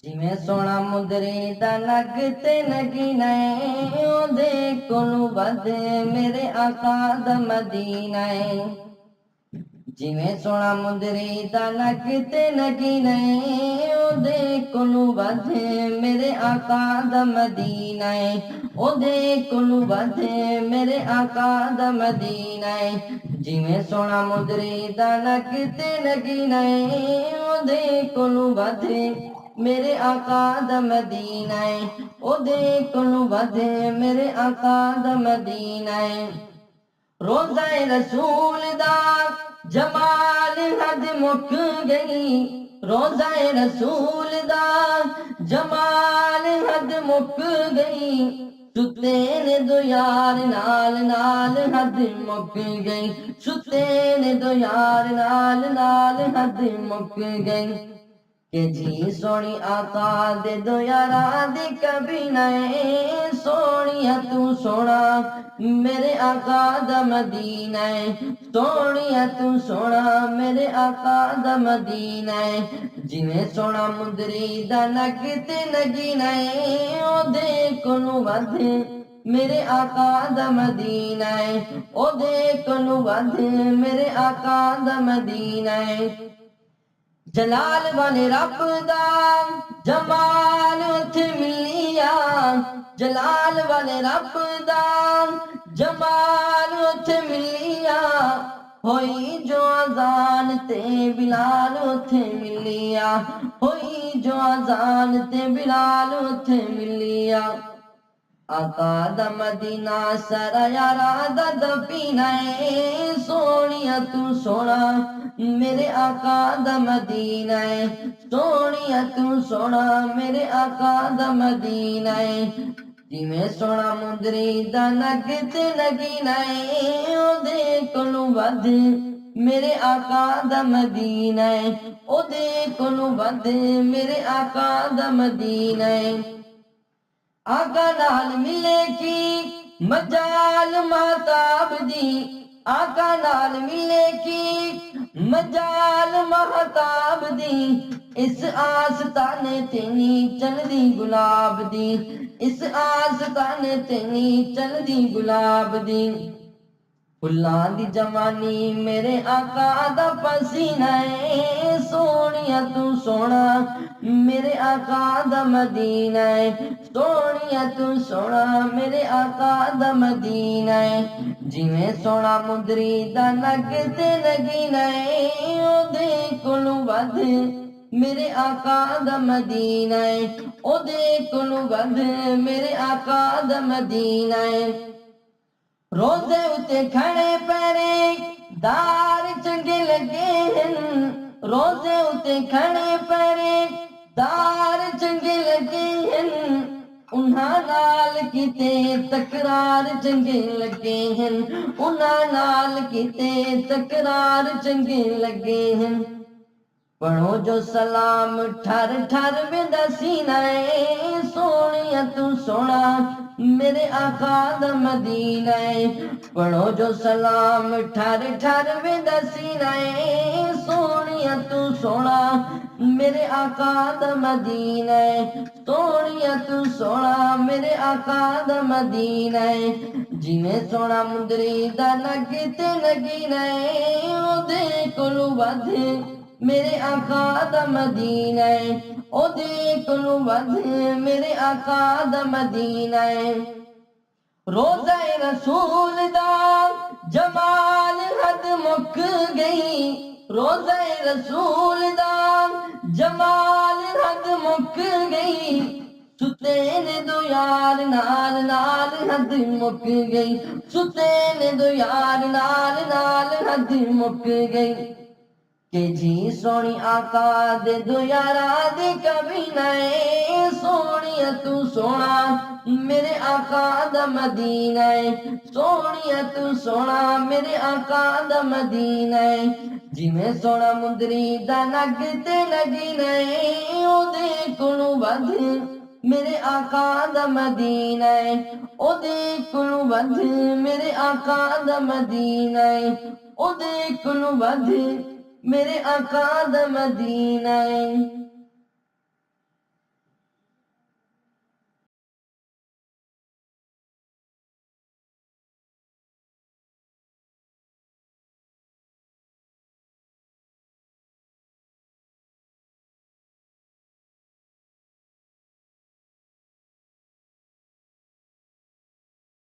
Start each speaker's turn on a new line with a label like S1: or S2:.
S1: जिमें सोना मुंदरी दा नग ते नगीना है, ओदे कोलू वध मेरे आका दा मदीना है। जिमें सोना मुंदरी दा नग ते नगीना है, ओदे कोलू वध मेरे आका दा मदीना है। ओदे कोलू वध मेरे आका दा मदीना है। जिमें सोना मुंदरी दा नग ते नगीना है, ओदे कोलू वध मेरे आका दा मदीना है। ओदे कोलू वध मेरे आका दा मदीना है। रोज़ाए रसूल दा जमाल हद मुक गई, रोज़ाए रसूल दा जमाल हद मुक गई। सुते ने दो यार नाल नाल हद मुक गई, सुते ने दो यार नाल नाल हद मुक गई। के जी सोनी आका दे दो यारा दी कभी नए, सोनिया तू सोना मेरे आका दा मदीना है। सोनिया तू सोना मेरे आका दा मदीना है। जिवें सोना मुंदरी दा नग ते नगीना है, ओदे कोलू वध मेरे आका दा मदीना है। ओदे कोलू वध मेरे आका दा मदीना है। जलाल वाले रब दा जमाल उथे मिलिया, जलाल वाले रब दा जमाल उथे मिलिया। होई जो अजान ते बिलाल उथे मिलिया, होई जो अजान ते बिलाल उथे मिलिया। आका दा मदीना सारा यारा दा दफीना है, सोनिया तू सोना मेरे आका दा मदीना है। सोनिया तू सोना मेरे आका दा मदीना है। जिमें सोना मुंदरी दा नग ते नगीना है, ओदे कोलू वध मेरे आका दा मदीना है। ओदे कोलू वध मेरे आका दा मदीना है। आका नाल मिले की मजाल महताब दी, आका नाल मिले की मजाल महताब दी। इस आस ताने तेनी चलदी गुलाब दी, इस आस ताने तेनी चलदी गुलाब दी। फुल्लां दी जवानी मेरे आका दा पसीना है, सोनिया तू सोना मेरे आका दा मदीना है। सोनिया तू सोना मेरे आका दा मदीना है। जिवें सोना मुंदरी दा नग ते नगीना है, ओदे कोलू वध मेरे आका दा मदीना है। ओदे कोलू वध मेरे आका दा मदीना है। रोज़े उते खड़े पैरे दार चंगे लगे हन, रोज़े उते खड़े पैरे दार चंगे लगे हन। उन्हां नाल किते तकरार चंगे लगे हन, उन्हां नाल किते तकरार चंगे लगे हन। पढ़ो जो सलाम ठर ठर वेंदा सीना है, सोनिया तू सोना मेरे आका दा मदीना है। पढ़ो जो सलाम ठर ठर वेंदा सीना है, सोनिया तू सोना मेरे आका दा मदीना है। सोनिया तू सोना मेरे आका दा मदीना है। जिवें सोना मुंदरी दा नग ते नगीना है, ओदे कोलू वध मेरे आका दा मदीना है। ओदे कोलू वध मेरे आका दा मदीना है। रोज़ाए रसूल दा जमाल हद मुक गई, रोज़ाए रसूल दा जमाल हद मुक गई। सुते ने दो यार नाल नाल हद मुक गई, सुते ने दो यार नाल नाल हद मुक गई। के जी सोनी आका दे दो यारा दे कभी नए, सोनिया तू सोना मेरे आका दा मदीना है। सोनिया तू सोना मेरे आका दा मदीना है। जिवें सोना मुंदरी दा नग ते नगीना है, ओदे कोलू वध मेरे आका दा मदीना है। ओदे कोलू वध मेरे आका दा मदीना है। ओदे कोलू वध मेरे आका दा मदीना है।